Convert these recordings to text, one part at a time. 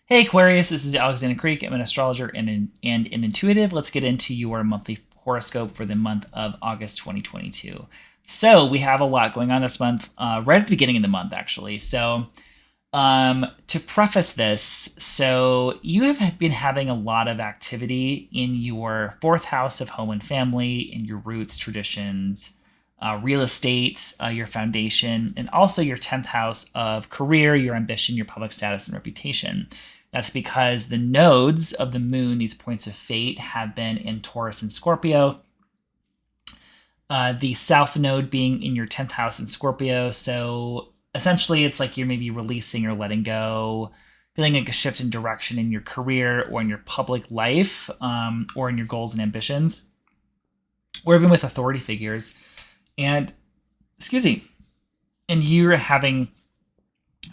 Hey Aquarius, this is Alexander Creek. I'm an astrologer and an intuitive. Let's get into your monthly horoscope for the month of August 2022. So we have a lot going on this month, right at the beginning of the month, actually. To preface this, so you have been having a lot of activity in your fourth house of home and family, in your roots, traditions, real estate, your foundation, and also your 10th house of career, your ambition, your public status, and reputation. That's because the nodes of the moon, these points of fate, have been in Taurus and Scorpio. The south node being in your 10th house in Scorpio. So essentially, it's like you're maybe releasing or letting go, feeling like a shift in direction in your career or in your public life, or in your goals and ambitions, or even with authority figures. And, excuse me, and you're having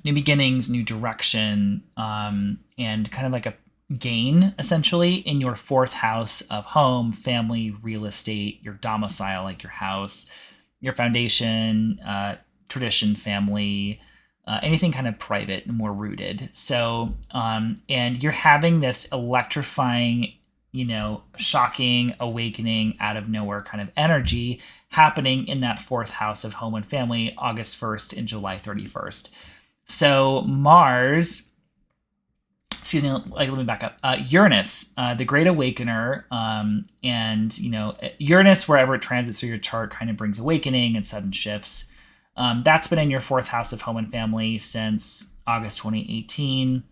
new beginnings, new direction, and kind of like a gain essentially in your fourth house of home, family, real estate, your domicile, like your house, your foundation, tradition, family, anything kind of private and more rooted. And you're having this electrifying, shocking, awakening out of nowhere kind of energy happening in that fourth house of home and family, August 1st and July 31st. So Mars, let me back up. Uranus, the Great Awakener, and Uranus, wherever it transits through your chart, kind of brings awakening and sudden shifts. That's been in your fourth house of home and family since August 2018,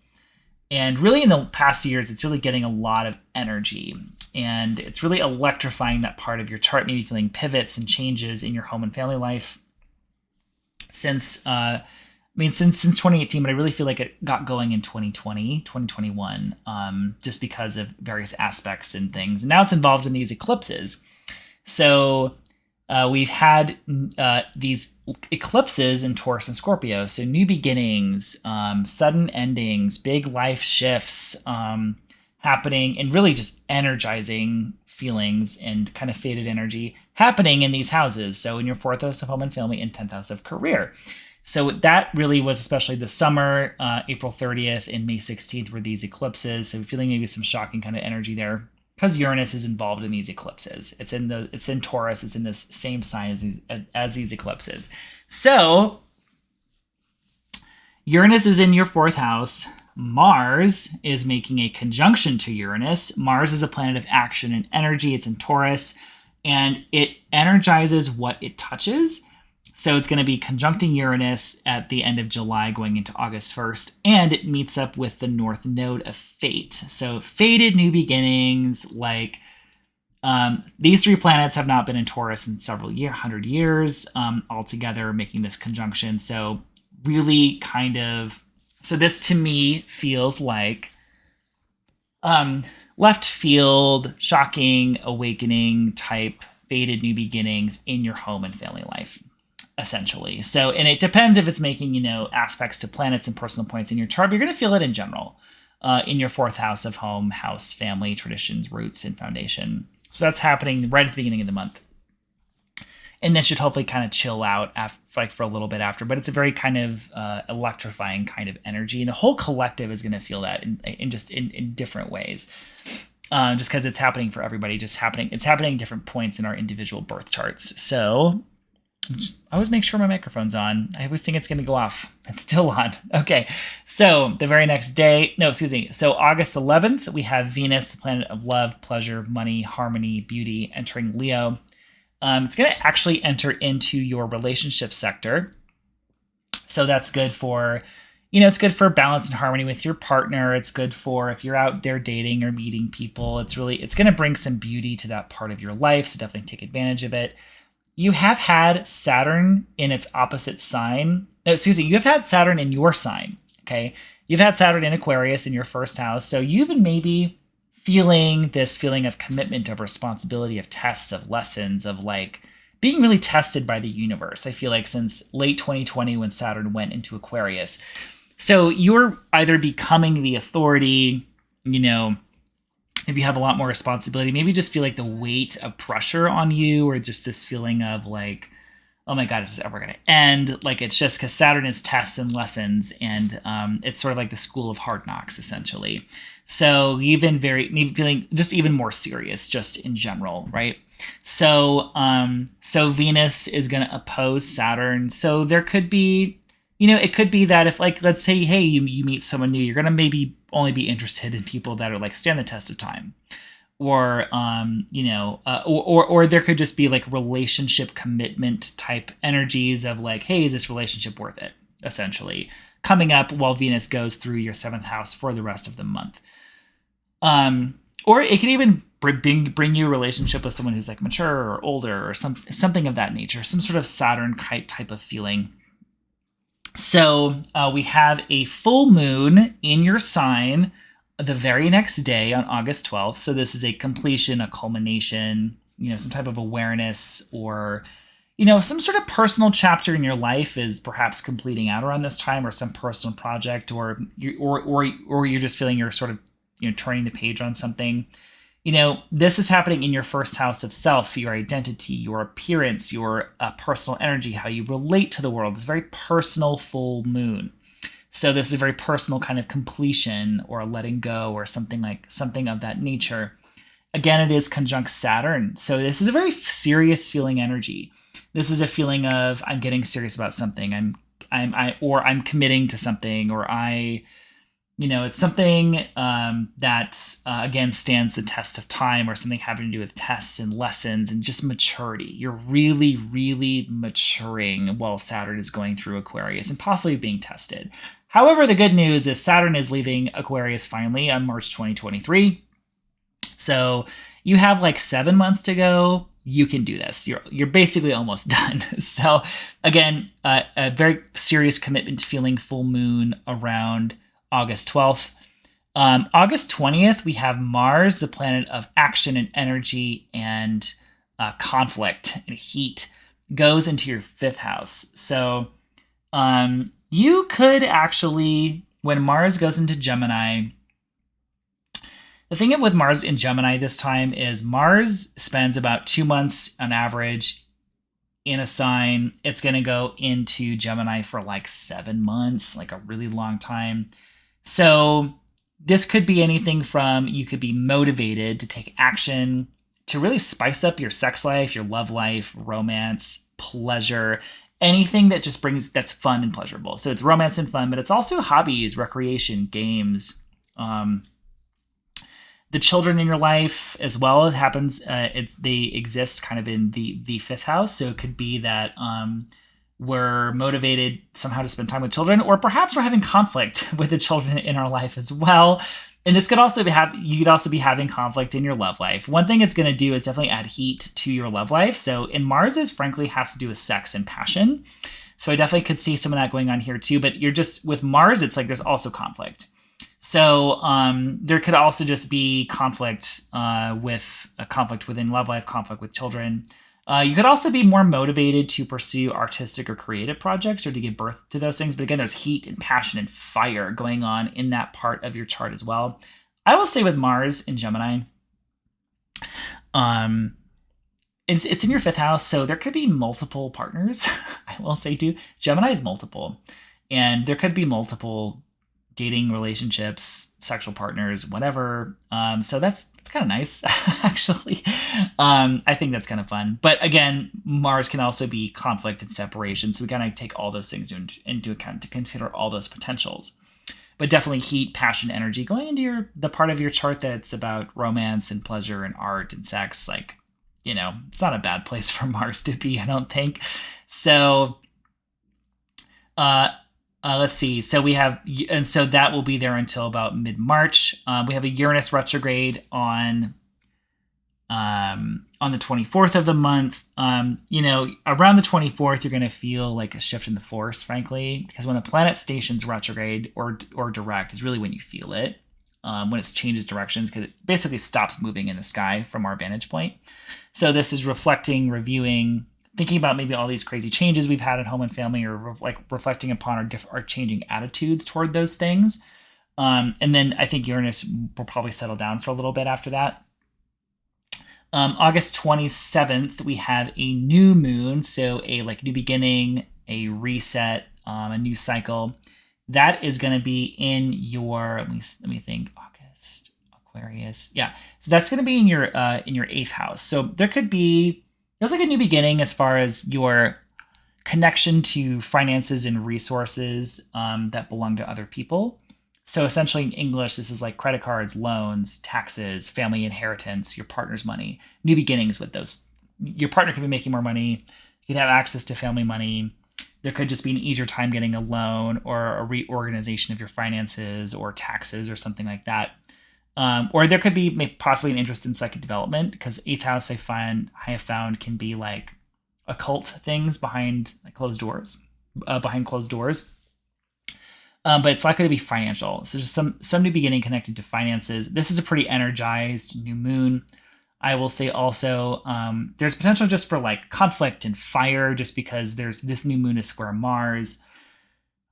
and really in the past few years, it's really getting a lot of energy, and it's really electrifying that part of your chart. Maybe feeling pivots and changes in your home and family life since 2018, but I really feel like it got going in 2020, 2021, just because of various aspects and things. And now it's involved in these eclipses. So we've had these eclipses in Taurus and Scorpio. So new beginnings, sudden endings, big life shifts happening, and really just energizing feelings and kind of faded energy happening in these houses. So in your fourth house of home and family and 10th house of career. So that really was especially the summer, April 30th and May 16th were these eclipses. So feeling maybe some shocking kind of energy there because Uranus is involved in these eclipses. It's in Taurus. It's in this same sign as these eclipses. So Uranus is in your fourth house. Mars is making a conjunction to Uranus. Mars is a planet of action and energy. It's in Taurus, and it energizes what it touches. So it's going to be conjuncting Uranus at the end of July going into August 1st, and it meets up with the north node of fate. So fated new beginnings, these three planets have not been in Taurus in several 100 years altogether, making this conjunction. So really so this to me feels like left field, shocking, awakening type fated new beginnings in your home and family life, essentially. So, and it depends if it's making, aspects to planets and personal points in your chart, but you're going to feel it in general in your fourth house of home, house, family, traditions, roots, and foundation. So that's happening right at the beginning of the month. And then should hopefully kind of chill out for a little bit after, but it's a very kind of electrifying kind of energy. And the whole collective is going to feel that in different ways. Just because it's happening for everybody, it's happening at different points in our individual birth charts. So I always make sure my microphone's on. I always think it's going to go off. It's still on. Okay. So the very next day, So August 11th, we have Venus, the planet of love, pleasure, money, harmony, beauty, entering Leo. It's going to actually enter into your relationship sector. So that's good for, it's good for balance and harmony with your partner. It's good for if you're out there dating or meeting people. It's going to bring some beauty to that part of your life. So definitely take advantage of it. You have had Saturn in its opposite sign. You have had Saturn in your sign, okay? You've had Saturn in Aquarius in your first house. So you've been maybe feeling this feeling of commitment, of responsibility, of tests, of lessons, of being really tested by the universe. I feel like since late 2020 when Saturn went into Aquarius. So you're either becoming the authority, if you have a lot more responsibility, maybe just feel like the weight of pressure on you, or just this feeling of oh my God, is this ever going to end? Like, it's just because Saturn is tests and lessons, and it's sort of like the school of hard knocks, essentially. So you've been maybe feeling just even more serious, just in general, right? So Venus is going to oppose Saturn. So there could be, it could be that if, like, let's say, hey, you meet someone new, you're going to maybe only be interested in people that are like stand the test of time. Or or there could just be like relationship commitment type energies of like, hey, is this relationship worth it, essentially coming up while Venus goes through your 7th house for the rest of the month. Or it could even bring you a relationship with someone who's like mature or older or something of that nature, some sort of Saturn type of feeling. So we have a full moon in your sign the very next day on August 12th. So this is a completion, a culmination, some type of awareness, or, some sort of personal chapter in your life is perhaps completing out around this time, or some personal project, or you're just feeling you're sort of, turning the page on something. This is happening in your 1st house of self, your identity, your appearance, your personal energy, how you relate to the world. It's a very personal full moon. So this is a very personal kind of completion or letting go or something of that nature. Again, it is conjunct Saturn. So this is a very serious feeling energy. This is a feeling of I'm getting serious about something. I'm committing to something, or it's something that again stands the test of time, or something having to do with tests and lessons and just maturity. You're really, really maturing while Saturn is going through Aquarius and possibly being tested. However, the good news is Saturn is leaving Aquarius finally on March 2023. So you have like 7 months to go. You can do this. You're basically almost done. So again, a very serious commitment to feeling full moon around August 12th. August 20th, we have Mars, the planet of action and energy and conflict and heat, goes into your 5th house. So you could actually, when Mars goes into Gemini, the thing with Mars in Gemini this time is Mars spends about 2 months on average in a sign. It's going to go into Gemini for like 7 months, like a really long time. So this could be anything from you could be motivated to take action, to really spice up your sex life, your love life, romance, pleasure, anything that just that's fun and pleasurable. So it's romance and fun, but it's also hobbies, recreation, games, the children in your life as well. It happens. They exist kind of in the 5th house. So it could be that we're motivated somehow to spend time with children, or perhaps we're having conflict with the children in our life as well. And this could also you could also be having conflict in your love life. One thing it's going to do is definitely add heat to your love life. So in Mars's, frankly, has to do with sex and passion. So I definitely could see some of that going on here too. But you're just with Mars, it's like there's also conflict. So there could also just be conflict with a conflict within love life, conflict with children. You could also be more motivated to pursue artistic or creative projects, or to give birth to those things. But again, there's heat and passion and fire going on in that part of your chart as well. I will say with Mars in Gemini, it's in your 5th house, so there could be multiple partners. I will say too, Gemini is multiple, and there could be multiple dating relationships, sexual partners, whatever. So that's kind of nice, actually. I think that's kind of fun. But again, Mars can also be conflict and separation. So we gotta take all those things into account to consider all those potentials. But definitely heat, passion, energy going into the part of your chart that's about romance and pleasure and art and sex. Like, it's not a bad place for Mars to be, I don't think. So, let's see. So we have, and so that will be there until about mid-March. We have a Uranus retrograde on the 24th of the month. Around the 24th, you're going to feel like a shift in the force, frankly, because when a planet stations retrograde or direct is really when you feel it, when it changes directions, because it basically stops moving in the sky from our vantage point. So this is reflecting, reviewing, thinking about maybe all these crazy changes we've had at home and family, or reflecting upon our changing attitudes toward those things. And then I think Uranus will probably settle down for a little bit after that. August 27th, we have a new moon. So a like new beginning, a reset, a new cycle. That is going to be in your, let me think, August, Aquarius. Yeah. So that's going to be in your eighth house. So there's like a new beginning as far as your connection to finances and resources that belong to other people. So essentially in English, this is like credit cards, loans, taxes, family inheritance, your partner's money, new beginnings with those. Your partner could be making more money. You could have access to family money. There could just be an easier time getting a loan or a reorganization of your finances or taxes or something like that. Or there could be possibly an interest in psychic development, because eighth house I have found can be like occult things behind closed doors. But it's not going to be financial. So just some new beginning connected to finances. This is a pretty energized new moon. I will say also there's potential just for like conflict and fire, just because there's this new moon is square Mars.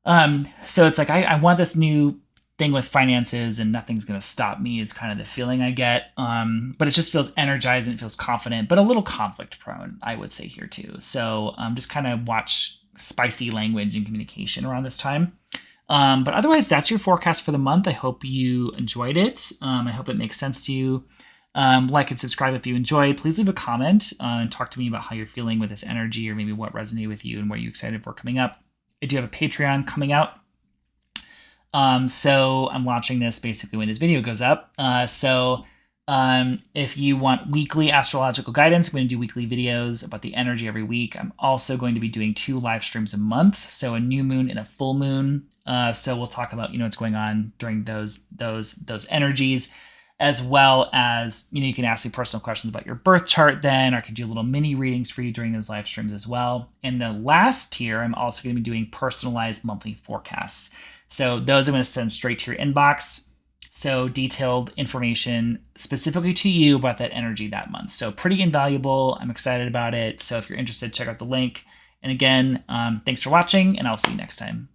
So it's like I want this new thing with finances and nothing's going to stop me is kind of the feeling I get. But it just feels energized and it feels confident, but a little conflict prone, I would say here too. So just kind of watch spicy language and communication around this time. But otherwise, that's your forecast for the month. I hope you enjoyed it. I hope it makes sense to you. Like and subscribe if you enjoyed. Please leave a comment and talk to me about how you're feeling with this energy, or maybe what resonated with you and what you're excited for coming up. I do have a Patreon coming out. So I'm launching this basically when this video goes up. If you want weekly astrological guidance, I'm going to do weekly videos about the energy every week. I'm also going to be doing 2 live streams a month. So a new moon and a full moon. So we'll talk about, what's going on during those energies, as well as, you can ask me personal questions about your birth chart then, or I can do little mini readings for you during those live streams as well. And the last tier, I'm also going to be doing personalized monthly forecasts. So those I'm going to send straight to your inbox. So detailed information specifically to you about that energy that month. So pretty invaluable. I'm excited about it. So if you're interested, check out the link. And again, thanks for watching, and I'll see you next time.